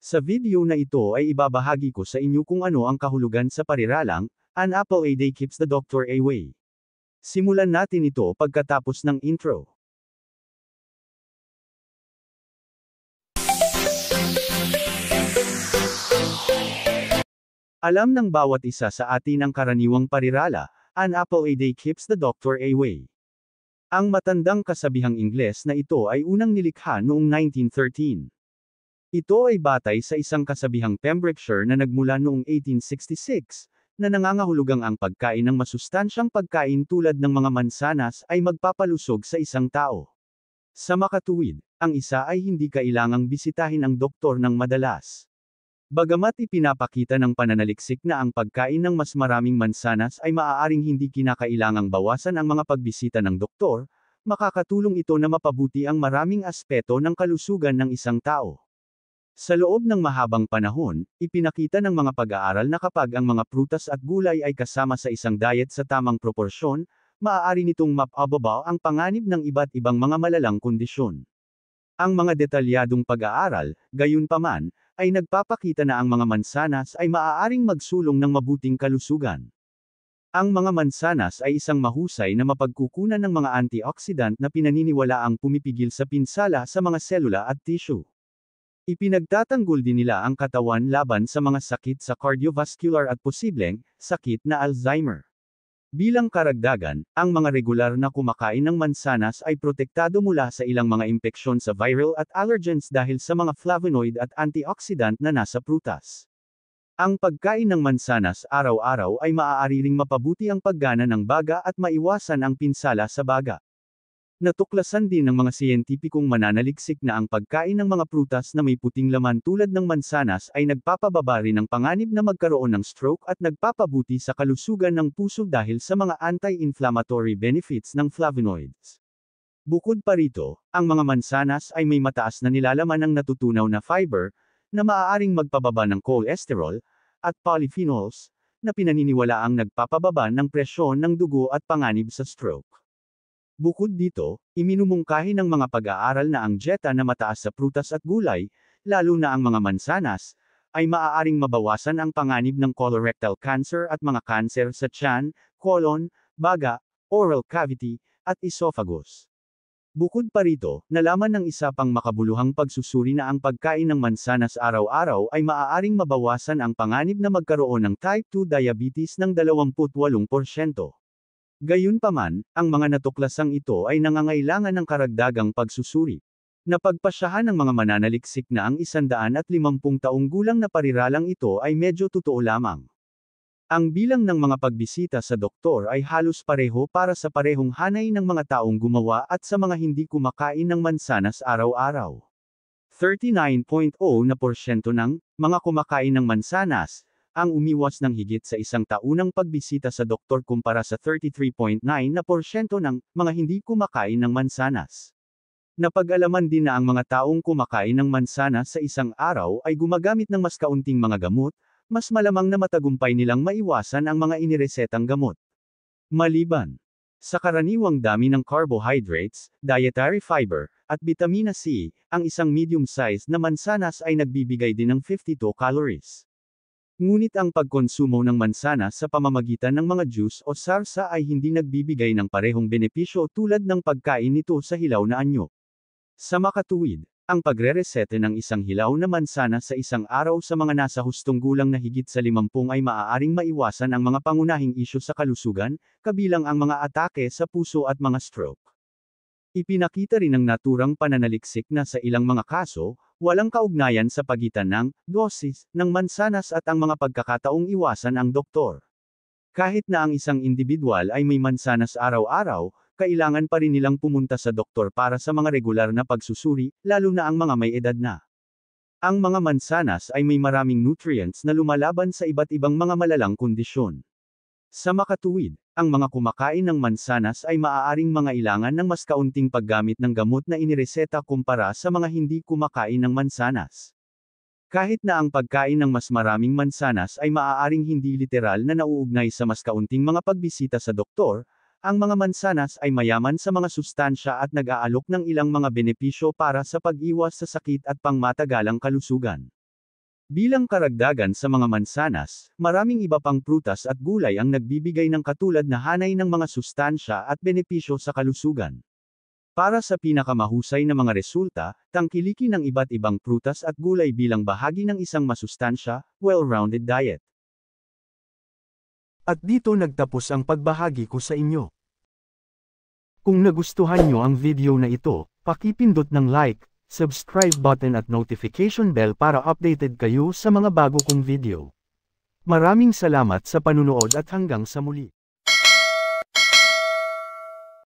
Sa video na ito ay ibabahagi ko sa inyo kung ano ang kahulugan sa pariralang, "An apple a day keeps the doctor away." Simulan natin ito pagkatapos ng intro. Alam ng bawat isa sa atin ang karaniwang parirala, "An apple a day keeps the doctor away." Ang matandang kasabihang Ingles na ito ay unang nilikha noong 1913. Ito ay batay sa isang kasabihang Pembrokeshire na nagmula noong 1866, na nangangahulugang ang pagkain ng masustansyang pagkain tulad ng mga mansanas ay magpapalusog sa isang tao. Sa makatuwid, ang isa ay hindi kailangang bisitahin ang doktor ng madalas. Bagamat ipinapakita ng pananaliksik na ang pagkain ng mas maraming mansanas ay maaaring hindi kinakailangang bawasan ang mga pagbisita ng doktor, makakatulong ito na mapabuti ang maraming aspeto ng kalusugan ng isang tao. Sa loob ng mahabang panahon, ipinakita ng mga pag-aaral na kapag ang mga prutas at gulay ay kasama sa isang diet sa tamang proporsyon, maaari nitong mapababa ang panganib ng iba't ibang mga malalang kondisyon. Ang mga detalyadong pag-aaral, gayunpaman, ay nagpapakita na ang mga mansanas ay maaaring magsulong ng mabuting kalusugan. Ang mga mansanas ay isang mahusay na mapagkukunan ng mga antioxidant na pinaniniwalaang pumipigil sa pinsala sa mga selula at tissue. Ipinagtatanggol din nila ang katawan laban sa mga sakit sa cardiovascular at posibleng sakit na Alzheimer. Bilang karagdagan, ang mga regular na kumakain ng mansanas ay protektado mula sa ilang mga impeksyon sa viral at allergens dahil sa mga flavonoid at antioxidant na nasa prutas. Ang pagkain ng mansanas araw-araw ay maaari ring mapabuti ang paggana ng baga at maiwasan ang pinsala sa baga. Natuklasan din ng mga siyentipikong mananaliksik na ang pagkain ng mga prutas na may puting laman tulad ng mansanas ay nagpapababa rin ng panganib na magkaroon ng stroke at nagpapabuti sa kalusugan ng puso dahil sa mga anti-inflammatory benefits ng flavonoids. Bukod pa rito, ang mga mansanas ay may mataas na nilalaman ng natutunaw na fiber, na maaaring magpababa ng cholesterol, at polyphenols, na pinaniniwalaang nagpapababa ng presyon ng dugo at panganib sa stroke. Bukod dito, iminumungkahi ng mga pag-aaral na ang dieta na mataas sa prutas at gulay, lalo na ang mga mansanas, ay maaaring mabawasan ang panganib ng colorectal cancer at mga kanser sa tiyan, colon, baga, oral cavity, at esophagus. Bukod pa rito, nalaman ng isa pang makabuluhang pagsusuri na ang pagkain ng mansanas araw-araw ay maaaring mabawasan ang panganib na magkaroon ng type 2 diabetes ng 28%. Gayunpaman, ang mga natuklasang ito ay nangangailangan ng karagdagang pagsusuri. Napagpasyahan ng mga mananaliksik na ang 150 taong gulang na pariralang ito ay medyo totoo lamang. Ang bilang ng mga pagbisita sa doktor ay halos pareho para sa parehong hanay ng mga taong gumawa at sa mga hindi kumakain ng mansanas araw-araw. 39.0% ng mga kumakain ng mansanas ang umiwas ng higit sa isang taunang pagbisita sa doktor kumpara sa 33.9% ng mga hindi kumakain ng mansanas. Napag-alaman din na ang mga taong kumakain ng mansanas sa isang araw ay gumagamit ng mas kaunting mga gamot, mas malamang na matagumpay nilang maiwasan ang mga iniresetang gamot. Maliban sa karaniwang dami ng carbohydrates, dietary fiber, at bitamina C, ang isang medium-sized na mansanas ay nagbibigay din ng 52 calories. Ngunit ang pagkonsumo ng mansanas sa pamamagitan ng mga juice o sarsa ay hindi nagbibigay ng parehong benepisyo tulad ng pagkain nito sa hilaw na anyo. Sa makatuwid, ang pagreresete ng isang hilaw na mansanas sa isang araw sa mga nasa hustong gulang na higit sa 50 ay maaaring maiwasan ang mga pangunahing isyu sa kalusugan, kabilang ang mga atake sa puso at mga stroke. Ipinakita rin ng naturang pananaliksik na sa ilang mga kaso, walang kaugnayan sa pagitan ng dosis ng mansanas at ang mga pagkakataong iwasan ang doktor. Kahit na ang isang individual ay may mansanas araw-araw, kailangan pa rin nilang pumunta sa doktor para sa mga regular na pagsusuri, lalo na ang mga may edad na. Ang mga mansanas ay may maraming nutrients na lumalaban sa iba't ibang mga malalang kondisyon. Sa makatuwid, ang mga kumakain ng mansanas ay maaaring mangailangan ng mas kaunting paggamit ng gamot na inireseta kumpara sa mga hindi kumakain ng mansanas. Kahit na ang pagkain ng mas maraming mansanas ay maaaring hindi literal na nauugnay sa mas kaunting mga pagbisita sa doktor, ang mga mansanas ay mayaman sa mga sustansya at nag-aalok ng ilang mga benepisyo para sa pag-iwas sa sakit at pangmatagalang kalusugan. Bilang karagdagan sa mga mansanas, maraming iba pang prutas at gulay ang nagbibigay ng katulad na hanay ng mga sustansya at benepisyo sa kalusugan. Para sa pinakamahusay na mga resulta, tangkilikin ang iba't ibang prutas at gulay bilang bahagi ng isang masustansya, well-rounded diet. At dito nagtapos ang pagbahagi ko sa inyo. Kung nagustuhan nyo ang video na ito, pakipindot ng like, subscribe button at notification bell para updated kayo sa mga bago kong video. Maraming salamat sa panunood at hanggang sa muli.